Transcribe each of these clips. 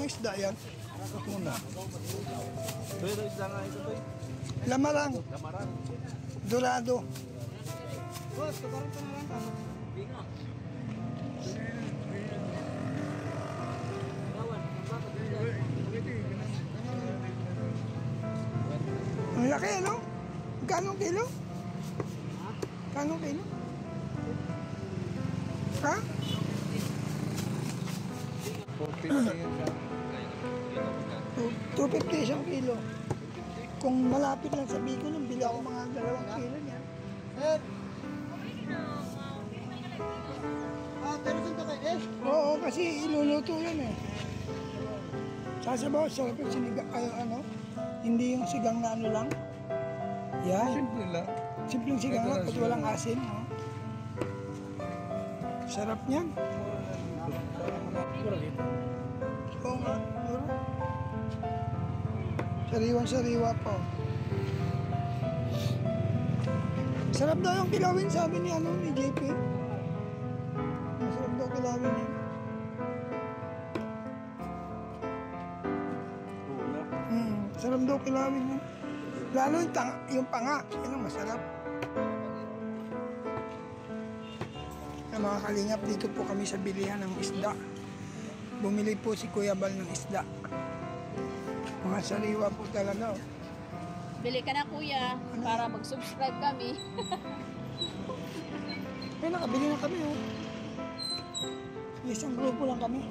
isda yan? Ito muna. Ito isda nga ito, Toy. Lamarang. Lamarang. Dorado. Boss, kabarang ka na lang ka. Bingo. Ang laki, ano? Kanong kilo? Kanong kilo? Ha? 250 isang kilo. Kung malapit lang sa Bicol, bili ako mga 2 kilo niyan. Sir! Pero saan ka kayo? Oo, kasi iluluto yan eh. Sasabaw, sarap yung sinigang, ano? Hindi yung sigang na ano lang. Yan. Simple lang. Simpleng sigang lang, at walang asin. No? Sarap niyan. Oo nga, mura. Sariwang-sariwa pa. Sarap daw yung kilawin, sabi ni JP. Masarap daw kilawin yan. Sarap daw kilawin yan. Lalo yung panga, yun ang masarap. Mga kalingap, dito po kami sa bilihan ng isda. Bumili po si Kuya Bal ng isda. Mga sariwa po talaga. Oh. Bili ka na, Kuya, para mag-subscribe kami. Eh, nakabili na kami. Oh. Isang grupo lang kami.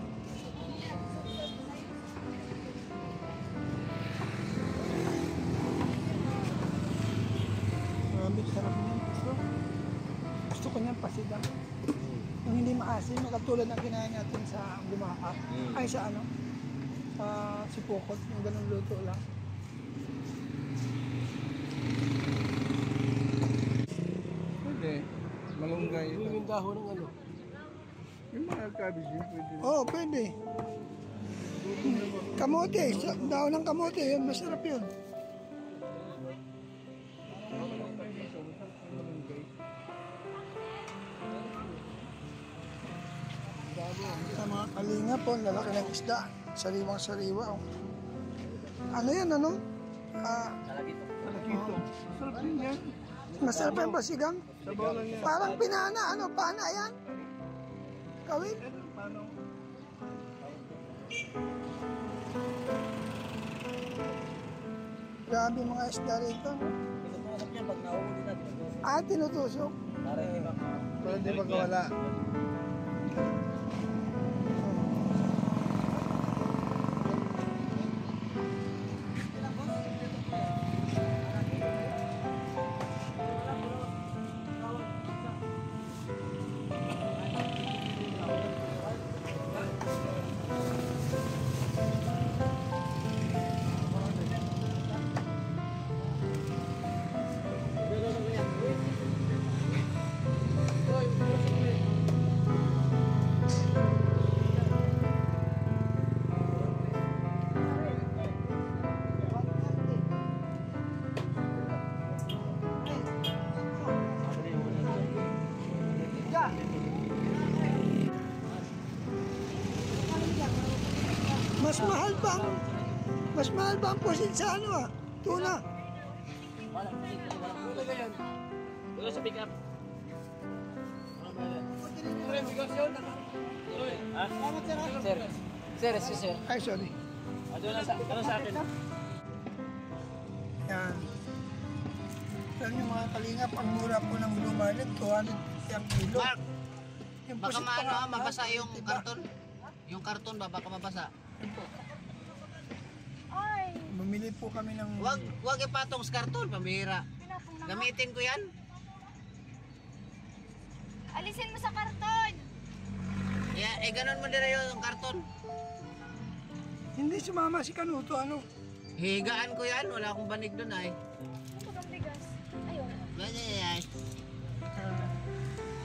Marami, sarap niyan. Gusto ko niyan pasigang. Yung hindi maasim, katulad ng kinain natin sa Gumaka. Ay, sa ano? Sa Sipokot, yung ganun luto lang. Pwede. Malunggay ito. Yung dahon ng ano? Yung mga cabbage yun, pwede. Oo, pwede. Kamote, daon ng kamote, yun, masarap yun. Sa mga kalinga po, lalaki ng isda. Sariwang-sariwa. Oh. Ano yan, ano? Malakito. Sarap din yan. Masarap yung pasigang. Sabaw lang yan. Parang pinana, ano? Pana yan? Kawin? Paano? Grabe mga isda rito. No? Tinutusok yan pag nauuli na. Tinutusok. Para di magkawala. Mas mahal ba ang pusit sa ano tuna? Wala sa pick up. Sir. Ay, sorry. Ano sa akin? Yan. Alam niyo mga kalingap, ang mura po ng Blue Marlin, 200 yung kilo. Mark, Yung baka pusit pa nga, mabasa yung diba? karton. Yung karton ba, baka mabasa. Bumili po kami ng... Wag ipatong sa karton, pambihira. Gamitin ko yan. Alisin mo sa karton! Ganon mo dire yung karton. Hindi sumama si Kanuto, ano? Higaan ko yan, wala akong banig doon ay. Ito kang bigas. Ayun. Ganyan.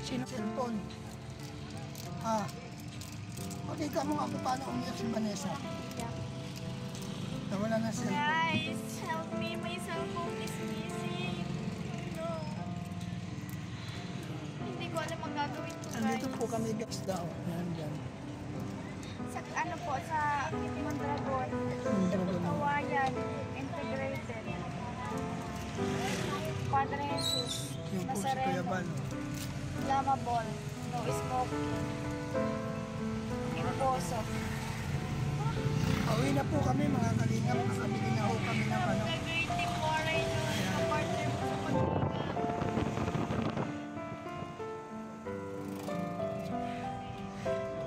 Sino cellphone? Makita mo nga kung paano umiyak si Vanessa. Nawala na cellphone. Guys, help me. My cellphone is missing. No. Hindi ko alam ang gagawin ko, guys. Nandito po kami guys daw. Yan. Sa ano po, sa Padre Jesus. Yung po si Kuya Nazareno. Bal. Lamabol. No smoking. Imposo. Pauwi na po kami mga kalingap. Nakabili na ho kami ng ano. Gagawin mo rin yung partner mo sa pagkakas.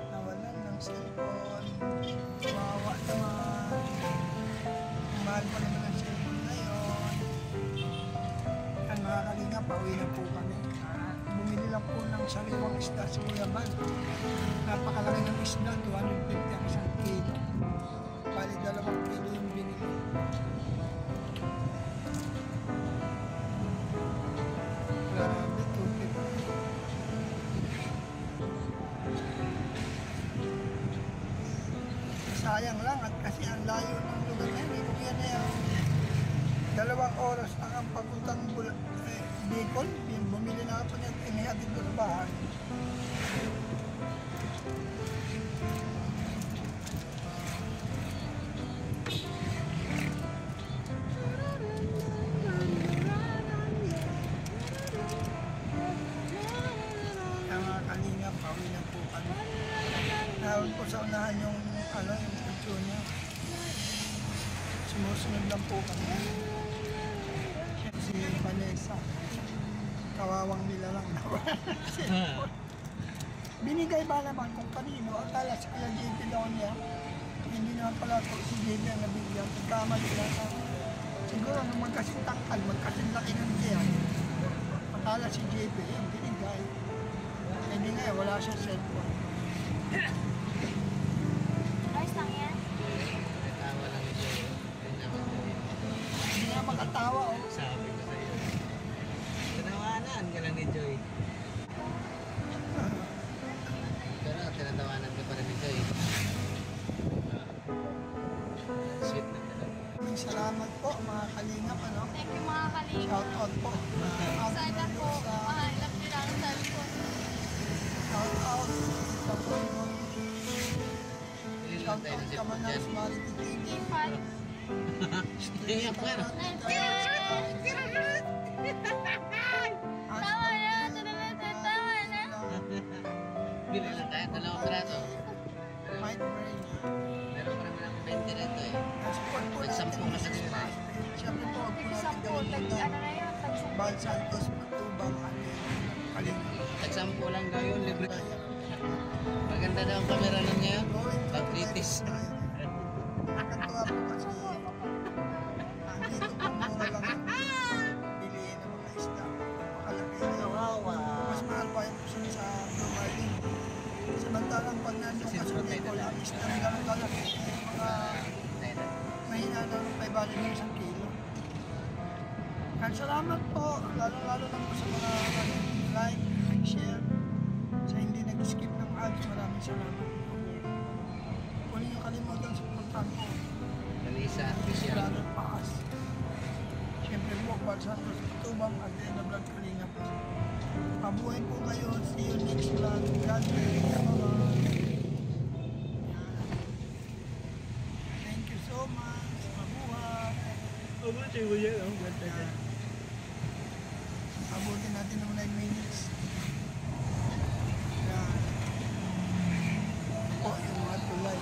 Nawalan ng cellphone. Wawa naman. Mahal pa naman ang cellphone ngayon. Yan mga kalingap, pauwi na po kami. Bumili lang po ng sariwang isda sa Kuya Bal. Napakalaki ng isda, 250 ang isang kilo. Bali 2 kilo yung binili. Grabe, 250. Sayang lang at kasi ang layo ng lugar na yun. Kaya na yan. 2 oras lang ang papuntang Bicol. Bumili na ako niya. Inihatid ko sa bahay. Kaya mga kalinga, pauwi na po kami. Nawag ko sa unahan yung picture niya. Sumusunod lang po kami. Si Vanessa. Kawawang nila lang naman. Binigay ba naman kung kanino? Akala si Kuya JP daw niya. Hindi naman pala ko si JP ang nabigyan. Tama sila na. Siguro nung magkasing tangkal, magkasing laki ng diyan. Akala si JP, binigay. Hindi nga, wala siya cellphone. Ayos lang yan. Natawa lang ito. Hindi nga makatawa, oh. Sabi ko sa'yo. Tinawanan ka lang ni Joy. Pero tinatawanan ka pa rin ni Joy. Sweet na talaga. Maraming salamat po mga kalingap, ano? Thank you mga kalinga. Shout out po. Sana po, mahanap nila ang cellphone. Shout out. Shout out. Pili lang Shout tayo out ng ka man sipot ng dyan. Smarty TV. Ipal. Iyak mo yan. Tawa na, tawa na. Bili lang tayo. 2 prato. Might brain. Meron pa naman ang 20 rito eh. Support po Nagsampu natin ka sa ang kanila eh. Siyempre po, huwag po natin Sampo, gawin ito. ano na yun, tag-sampo. Bal Santos, Matubang, Kalingap. Nagsampu lang gayon. Libre. Maganda daw ang camera nun ngayon. Pag-kritis. Nakakatawa po kasi dito po mura lang bilihin ng mga isda. Napakalaki. Mas mahal pa yung puso sa Dumaling. Samantalang pag nandun ka sa Bicol, ang isda ng gano'ng kalaki, mga mahina na ng 5 ng isang kilo. Kaya salamat po, lalo-lalo lang po sa mga like, share, sa hindi nag-skip ng ads, maraming salamat po. Kung hindi nyo kalimutan sa puntahan ko, Manisa official. Brother Paas. Siyempre po, Balsantos, Tubang, at the end of vlog Kalingap. Pabuhay po kayo, see you next vlog. God bless, bye-bye. Thank you so much, mabuhay. Yan. Abutin natin ng 9 minutes. Yan. Po, yung mga tulay.